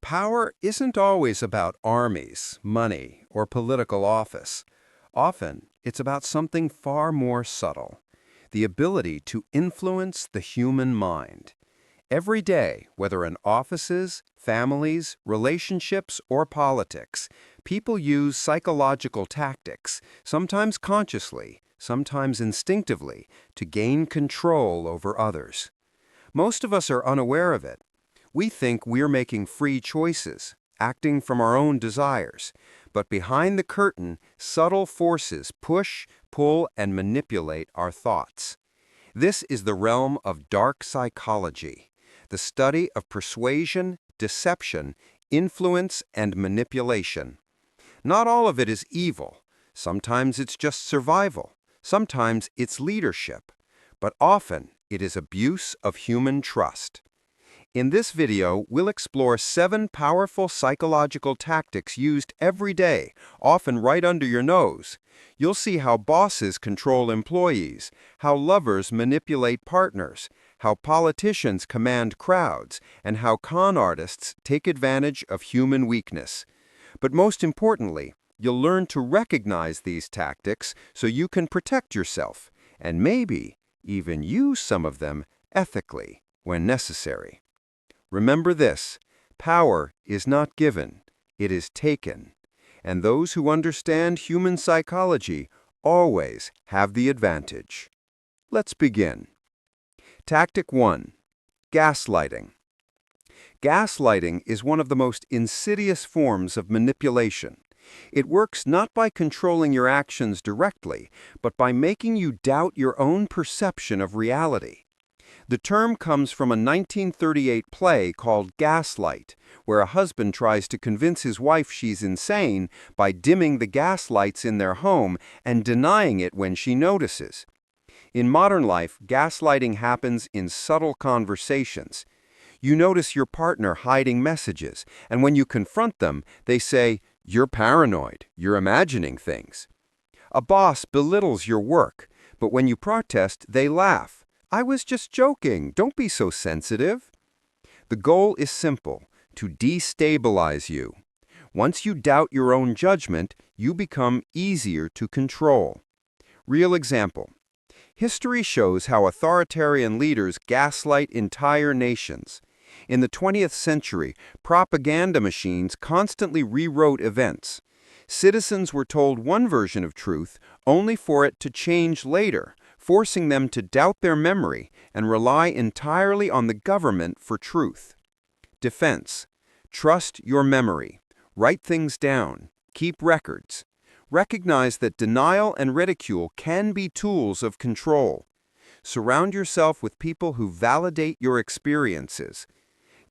Power isn't always about armies, money, or political office. Often, it's about something far more subtle: the ability to influence the human mind. Every day, whether in offices, families, relationships, or politics, people use psychological tactics, sometimes consciously, sometimes instinctively, to gain control over others. Most of us are unaware of it. We think we're making free choices, acting from our own desires. But behind the curtain, subtle forces push, pull, and manipulate our thoughts. This is the realm of dark psychology, the study of persuasion, deception, influence, and manipulation. Not all of it is evil. Sometimes it's just survival. Sometimes it's leadership. But often, it is abuse of human trust. In this video, we'll explore 7 powerful psychological tactics used every day, often right under your nose. You'll see how bosses control employees, how lovers manipulate partners, how politicians command crowds, and how con artists take advantage of human weakness. But most importantly, you'll learn to recognize these tactics so you can protect yourself, and maybe even use some of them ethically when necessary. Remember this: power is not given, it is taken. And those who understand human psychology always have the advantage. Let's begin. Tactic 1. Gaslighting. Gaslighting is one of the most insidious forms of manipulation. It works not by controlling your actions directly, but by making you doubt your own perception of reality. The term comes from a 1938 play called Gaslight, where a husband tries to convince his wife she's insane by dimming the gas lights in their home and denying it when she notices. In modern life, gaslighting happens in subtle conversations. You notice your partner hiding messages, and when you confront them, they say, "You're paranoid, you're imagining things." A boss belittles your work, but when you protest, they laugh. "I was just joking, don't be so sensitive." The goal is simple: to destabilize you. Once you doubt your own judgment, you become easier to control. Real example. History shows how authoritarian leaders gaslight entire nations. In the 20th century, propaganda machines constantly rewrote events. Citizens were told one version of truth, only for it to change later, forcing them to doubt their memory and rely entirely on the government for truth. Defense. Trust your memory. Write things down. Keep records. Recognize that denial and ridicule can be tools of control. Surround yourself with people who validate your experiences.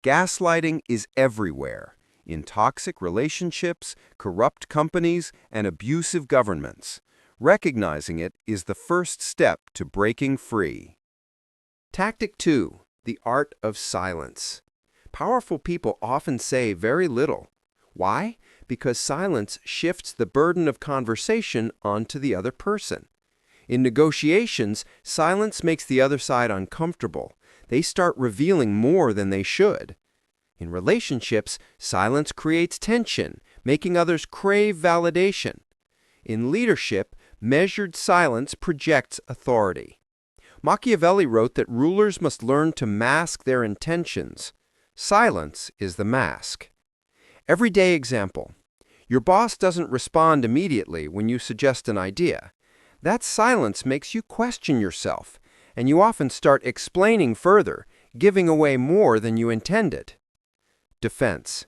Gaslighting is everywhere: in toxic relationships, corrupt companies, and abusive governments. Recognizing it is the first step to breaking free. Tactic 2. The art of silence. Powerful people often say very little. Why? Because silence shifts the burden of conversation onto the other person. In negotiations, silence makes the other side uncomfortable. They start revealing more than they should. In relationships, silence creates tension, making others crave validation. In leadership, measured silence projects authority. Machiavelli wrote that rulers must learn to mask their intentions. Silence is the mask. Everyday example. Your boss doesn't respond immediately when you suggest an idea. That silence makes you question yourself, and you often start explaining further, giving away more than you intended. Defense.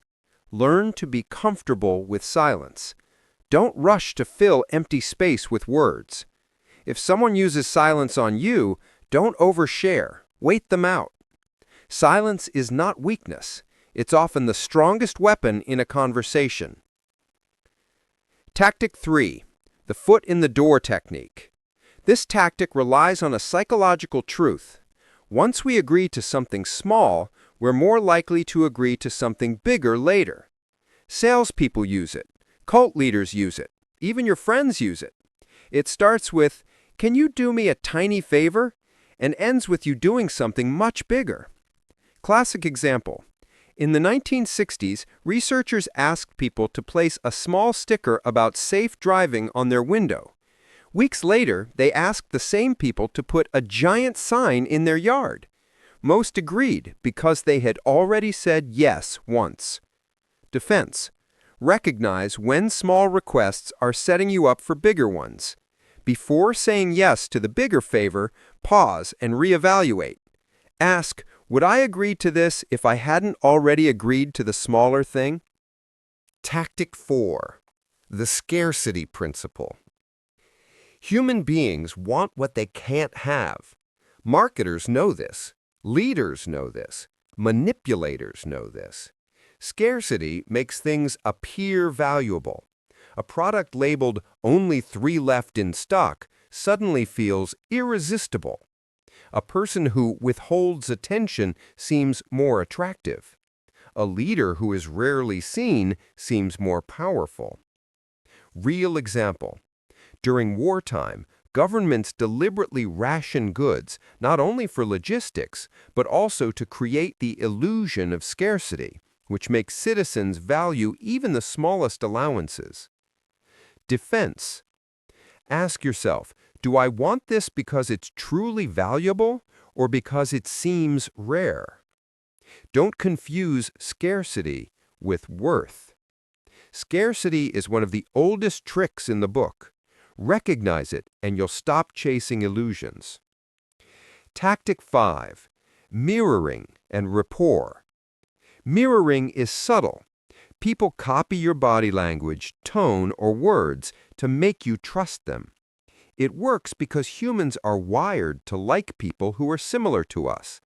Learn to be comfortable with silence. Don't rush to fill empty space with words. If someone uses silence on you, don't overshare. Wait them out. Silence is not weakness. It's often the strongest weapon in a conversation. Tactic 3. The foot in the door technique. This tactic relies on a psychological truth. Once we agree to something small, we're more likely to agree to something bigger later. Salespeople use it. Cult leaders use it. Even your friends use it. It starts with, "Can you do me a tiny favor?" and ends with you doing something much bigger. Classic example. In the 1960s, researchers asked people to place a small sticker about safe driving on their window. Weeks later, they asked the same people to put a giant sign in their yard. Most agreed because they had already said yes once. Defense: recognize when small requests are setting you up for bigger ones. Before saying yes to the bigger favor, pause and reevaluate. Ask, would I agree to this if I hadn't already agreed to the smaller thing? Tactic 4. The scarcity principle. Human beings want what they can't have. Marketers know this. Leaders know this. Manipulators know this. Scarcity makes things appear valuable. A product labeled "only 3 left in stock" suddenly feels irresistible. A person who withholds attention seems more attractive. A leader who is rarely seen seems more powerful. Real example. During wartime, governments deliberately ration goods not only for logistics, but also to create the illusion of scarcity, which makes citizens value even the smallest allowances. Defense. Ask yourself, do I want this because it's truly valuable or because it seems rare? Don't confuse scarcity with worth. Scarcity is one of the oldest tricks in the book. Recognize it and you'll stop chasing illusions. Tactic 5. Mirroring and rapport. Mirroring is subtle. People copy your body language, tone, or words to make you trust them. It works because humans are wired to like people who are similar to us.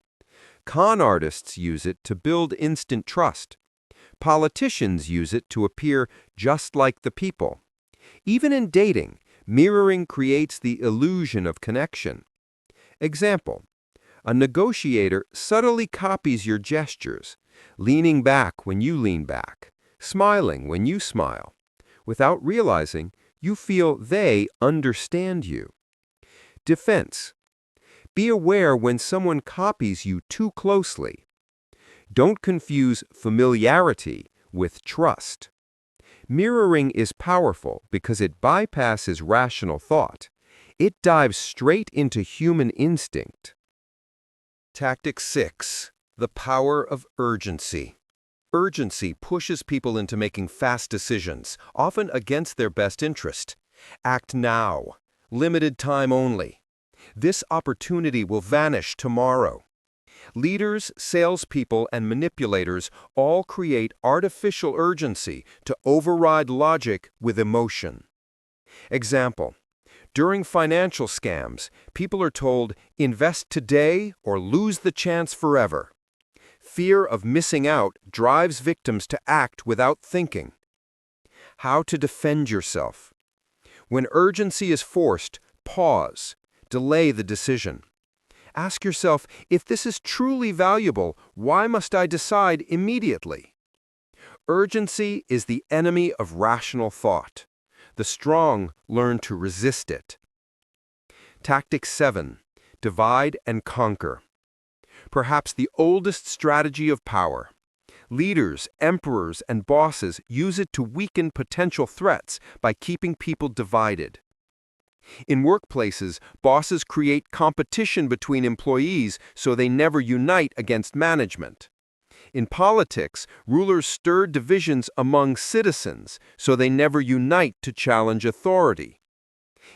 Con artists use it to build instant trust. Politicians use it to appear just like the people. Even in dating, mirroring creates the illusion of connection. Example: a negotiator subtly copies your gestures, leaning back when you lean back, smiling when you smile. Without realizing, you feel they understand you. Defense: be aware when someone copies you too closely. Don't confuse familiarity with trust. Mirroring is powerful because it bypasses rational thought. It dives straight into human instinct. Tactic 6. The power of urgency. Urgency pushes people into making fast decisions, often against their best interest. Act now. Limited time only. This opportunity will vanish tomorrow. Leaders, salespeople, and manipulators all create artificial urgency to override logic with emotion. Example: during financial scams, people are told, invest today or lose the chance forever. Fear of missing out drives victims to act without thinking. How to defend yourself. When urgency is forced, pause. Delay the decision. Ask yourself, if this is truly valuable, why must I decide immediately? Urgency is the enemy of rational thought. The strong learn to resist it. Tactic 7. Divide and conquer. Perhaps the oldest strategy of power. Leaders, emperors, and bosses use it to weaken potential threats by keeping people divided. In workplaces, bosses create competition between employees so they never unite against management. In politics, rulers stir divisions among citizens so they never unite to challenge authority.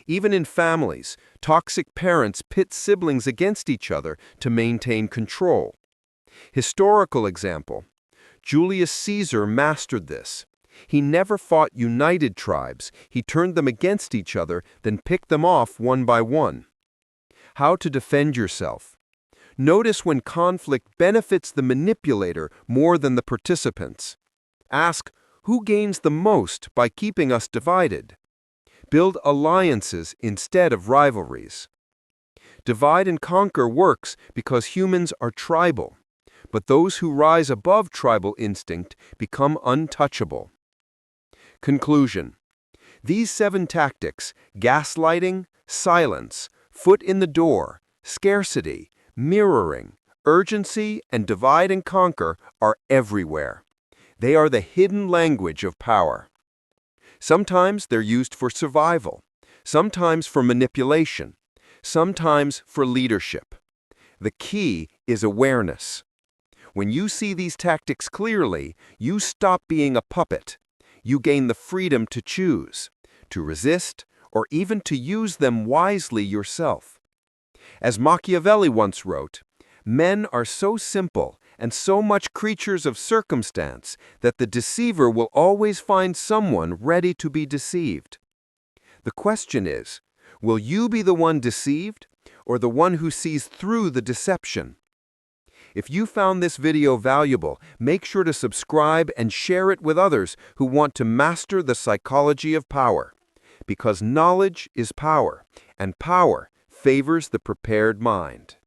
Even in families, toxic parents pit siblings against each other to maintain control. Historical example: Julius Caesar mastered this. He never fought united tribes. He turned them against each other, then picked them off one by one. How to defend yourself. Notice when conflict benefits the manipulator more than the participants. Ask, who gains the most by keeping us divided? Build alliances instead of rivalries. Divide and conquer works because humans are tribal, but those who rise above tribal instinct become untouchable. Conclusion: these 7 tactics, gaslighting, silence, foot in the door, scarcity, mirroring, urgency and divide and conquer are everywhere. They are the hidden language of power. Sometimes they're used for survival, sometimes for manipulation, sometimes for leadership. The key is awareness. When you see these tactics clearly, you stop being a puppet. You gain the freedom to choose, to resist, or even to use them wisely yourself. As Machiavelli once wrote, "Men are so simple and so much creatures of circumstance that the deceiver will always find someone ready to be deceived." The question is, will you be the one deceived or the one who sees through the deception? If you found this video valuable, make sure to subscribe and share it with others who want to master the psychology of power. Because knowledge is power, and power favors the prepared mind.